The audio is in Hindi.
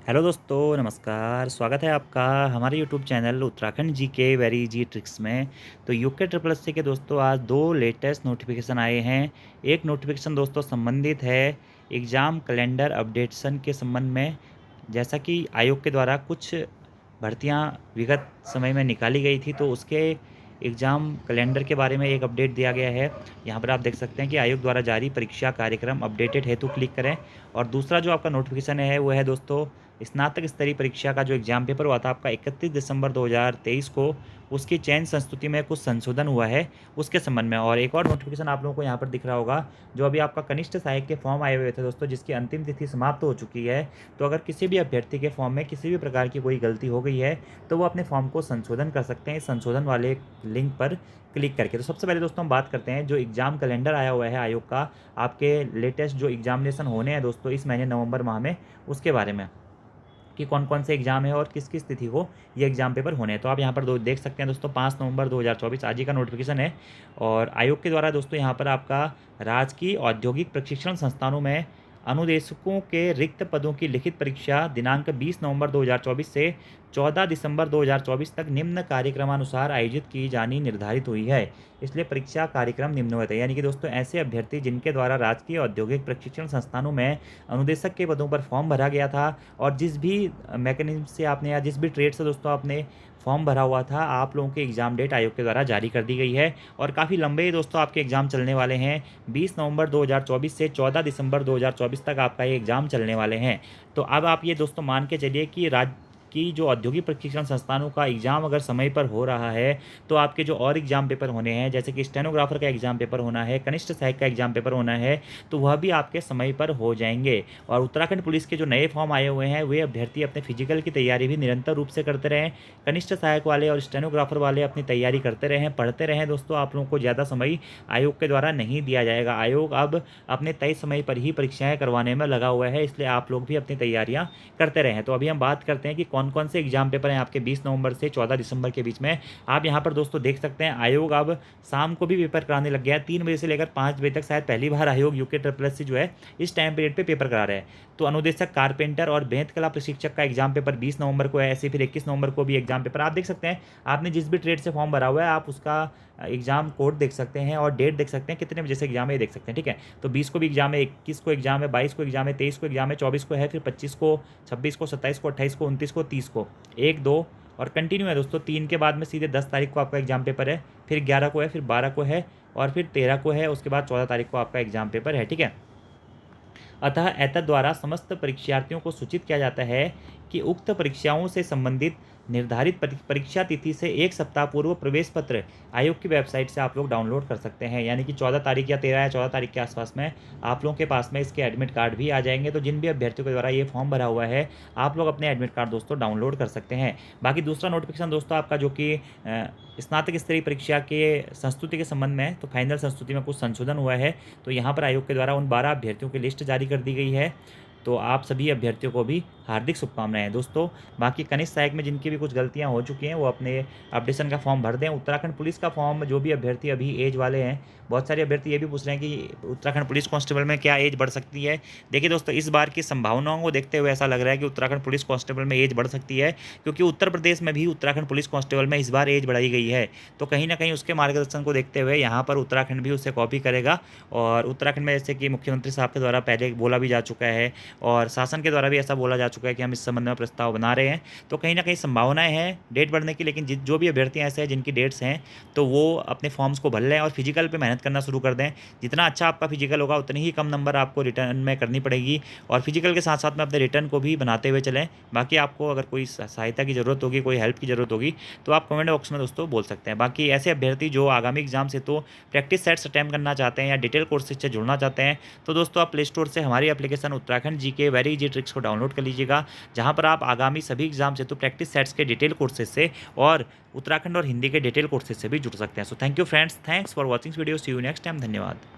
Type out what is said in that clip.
हेलो दोस्तों, नमस्कार। स्वागत है आपका हमारे YouTube channel Uttarakhand GK very easy tricks में। तो यूके ट्रिपल एससी के दोस्तों आज 2 लेटेस्ट नोटिफिकेशन आए हैं। एक नोटिफिकेशन दोस्तों संबंधित है एग्ज़ाम कैलेंडर अपडेशन के संबंध में। जैसा कि आयोग के द्वारा कुछ भर्तियां विगत समय में निकाली गई थी, तो उसके एग्ज़ाम कैलेंडर के बारे में एक अपडेट दिया गया है। यहाँ पर आप देख सकते हैं कि आयोग द्वारा जारी परीक्षा कार्यक्रम अपडेटेड हेतु क्लिक करें। और दूसरा जो आपका नोटिफिकेशन है वो है दोस्तों स्नातक स्तरीय परीक्षा का जो एग्ज़ाम पेपर हुआ था आपका 31 दिसंबर 2023 को, उसकी चयन संस्तुति में कुछ संशोधन हुआ है उसके संबंध में। और एक और नोटिफिकेशन आप लोगों को यहाँ पर दिख रहा होगा, जो अभी आपका कनिष्ठ सहायक के फॉर्म आए हुए थे दोस्तों, जिसकी अंतिम तिथि समाप्त हो चुकी है। तो अगर किसी भी अभ्यर्थी के फॉर्म में किसी भी प्रकार की कोई गलती हो गई है तो वो अपने फॉर्म को संशोधन कर सकते हैं इस संशोधन वाले लिंक पर क्लिक करके। तो सबसे पहले दोस्तों हम बात करते हैं जो एग्ज़ाम कैलेंडर आया हुआ है आयोग का, आपके लेटेस्ट जो एग्जामिनेशन होने हैं दोस्तों इस महीने नवंबर माह में, उसके बारे में कि कौन कौन से एग्जाम है और किस किस तिथि को ये एग्जाम पेपर होने हैं। तो आप यहाँ पर देख सकते हैं दोस्तों 5 नवंबर 2024 आज ही का नोटिफिकेशन है। और आयोग के द्वारा दोस्तों यहाँ पर आपका राजकीय औद्योगिक प्रशिक्षण संस्थानों में अनुदेशकों के रिक्त पदों की लिखित परीक्षा दिनांक 20 नवंबर 2024 से 14 दिसंबर 2024 तक निम्न कार्यक्रमानुसार आयोजित की जानी निर्धारित हुई है। इसलिए परीक्षा कार्यक्रम निम्नवत है, यानी कि दोस्तों ऐसे अभ्यर्थी जिनके द्वारा राजकीय औद्योगिक प्रशिक्षण संस्थानों में अनुदेशक के पदों पर फॉर्म भरा गया था और जिस भी मैकेनिज्म से आपने या जिस भी ट्रेड से दोस्तों आपने फॉर्म भरा हुआ था, आप लोगों की एग्ज़ाम डेट आयोग के द्वारा जारी कर दी गई है। और काफ़ी लंबे दोस्तों आपके एग्ज़ाम चलने वाले हैं। 20 नवंबर 2024 से 14 दिसंबर 2024 तक आपका ये एग्ज़ाम चलने वाले हैं। तो अब आप ये दोस्तों मान के चलिए कि की जो औद्योगिक प्रशिक्षण संस्थानों का एग्ज़ाम अगर समय पर हो रहा है, तो आपके जो और एग्ज़ाम पेपर होने हैं, जैसे कि स्टेनोग्राफर का एग्ज़ाम पेपर होना है, कनिष्ठ सहायक का एग्ज़ाम पेपर होना है, तो वह भी आपके समय पर हो जाएंगे। और उत्तराखंड पुलिस के जो नए फॉर्म आए हुए हैं, वे अभ्यर्थी अपने फिजिकल की तैयारी भी निरंतर रूप से करते रहें। कनिष्ठ सहायक वाले और स्टेनोग्राफर वाले अपनी तैयारी करते रहें, पढ़ते रहें दोस्तों। आप लोगों को ज़्यादा समय आयोग के द्वारा नहीं दिया जाएगा। आयोग अब अपने तय समय पर ही परीक्षाएँ करवाने में लगा हुआ है, इसलिए आप लोग भी अपनी तैयारियाँ करते रहें। तो अभी हम बात करते हैं कि कौन कौन से एग्जाम पेपर हैं आपके 20 नवंबर से 14 दिसंबर के बीच में। आप यहाँ पर दोस्तों देख सकते हैं आयोग अब शाम को भी पेपर कराने लग गया है। 3 बजे से लेकर 5 बजे तक शायद पहली बार आयोग यूके ट्रिपल एससी जो है इस टाइम पीरियड पे पेपर करा रहे हैं। तो अनुदेशक कारपेंटर और बेंत कला प्रशिक्षक का एग्जाम पेपर 20 नवंबर को है, ऐसे फिर 21 नवंबर को भी एग्जाम पेपर। आप देख सकते हैं आपने जिस भी ट्रेड से फॉर्म भरा हुआ है, आप उसका एग्जाम कोड देख सकते हैं और डेट देख सकते हैं, कितने बजे से एग्जाम है ये देख सकते हैं। ठीक है, तो 20 को भी एग्जाम है, 21 को एग्जाम है, 22 को एग्जाम है, 23 को एग्जाम है, 24 को है, फिर 25 को, 26 को, 27 को, 28 को, 29 को, 30 को, 1 2 और कंटिन्यू है दोस्तों। 3 के बाद में सीधे 10 तारीख को आपका एग्जाम पेपर है, फिर 11 को है, फिर 12 को है और फिर 13 को है, उसके बाद 14 तारीख को आपका एग्जाम पेपर है। ठीक है, अतः एतद द्वारा समस्त परीक्षार्थियों को सूचित किया जाता है कि उक्त परीक्षाओं से संबंधित निर्धारित परीक्षा तिथि से 1 सप्ताह पूर्व प्रवेश पत्र आयोग की वेबसाइट से आप लोग डाउनलोड कर सकते हैं। यानी कि 14 तारीख या 13 या 14 तारीख के आसपास में आप लोगों के पास में इसके एडमिट कार्ड भी आ जाएंगे। तो जिन भी अभ्यर्थियों के द्वारा ये फॉर्म भरा हुआ है, आप लोग अपने एडमिट कार्ड दोस्तों डाउनलोड कर सकते हैं। बाकी दूसरा नोटिफिकेशन दोस्तों आपका जो कि स्नातक स्तरीय परीक्षा के संस्तुति के संबंध में, तो फाइनल संस्तुति में कुछ संशोधन हुआ है। तो यहाँ पर आयोग के द्वारा उन 12 अभ्यर्थियों की लिस्ट जारी कर दी गई है। तो आप सभी अभ्यर्थियों को भी हार्दिक शुभकामनाएं दोस्तों। बाकी कनिष्ठ सहायक में जिनकी भी कुछ गलतियां हो चुकी हैं, वो अपने अपडेशन का फॉर्म भर दें। उत्तराखंड पुलिस का फॉर्म जो भी अभ्यर्थी अभी एज वाले हैं, बहुत सारे अभ्यर्थी ये भी पूछ रहे हैं कि उत्तराखंड पुलिस कांस्टेबल में क्या एज बढ़ सकती है। देखिए दोस्तों, इस बार की संभावनाओं को देखते हुए ऐसा लग रहा है कि उत्तराखंड पुलिस कांस्टेबल में एज बढ़ सकती है, क्योंकि उत्तर प्रदेश में भी उत्तराखंड पुलिस कांस्टेबल में इस बार एज बढ़ाई गई है। तो कहीं ना कहीं उसके मार्गदर्शन को देखते हुए यहाँ पर उत्तराखंड भी उससे कॉपी करेगा। और उत्तराखंड में जैसे कि मुख्यमंत्री साहब के द्वारा पहले बोला भी जा चुका है और शासन के द्वारा भी ऐसा बोला जा चुका है कि हम इस संबंध में प्रस्ताव बना रहे हैं। तो कहीं ना कहीं संभावनाएं हैं डेट बढ़ने की। लेकिन जो भी अभ्यर्थी ऐसे हैं जिनकी डेट्स हैं, तो वो अपने फॉर्म्स को भर लें और फिजिकल पे मेहनत करना शुरू कर दें। जितना अच्छा आपका फिजिकल होगा, उतनी ही कम नंबर आपको रिटर्न में करनी पड़ेगी। और फिजिकल के साथ साथ में अपने रिटर्न को भी बनाते हुए चलें। बाकी आपको अगर कोई सहायता की ज़रूरत होगी, कोई हेल्प की ज़रूरत होगी, तो आप कमेंट बॉक्स में दोस्तों बोल सकते हैं। बाकी ऐसे अभ्यर्थी जो आगामी एग्जाम से तो प्रैक्टिस सेट्स अटैम्प्ट करना चाहते हैं या डिटेल कोर्सेज से जुड़ना चाहते हैं, तो दोस्तों आप प्ले स्टोर से हमारी application Uttarakhand GK very easy tricks को डाउनलोड कर लीजिएगा, जहां पर आप आगामी सभी एग्जाम से तो प्रैक्टिस सेट्स के डिटेल कोर्सेज से और उत्तराखंड और हिंदी के डिटेल कोर्सेज से भी जुड़ सकते हैं। So thank you friends, thanks for watching video, see you next time, धन्यवाद।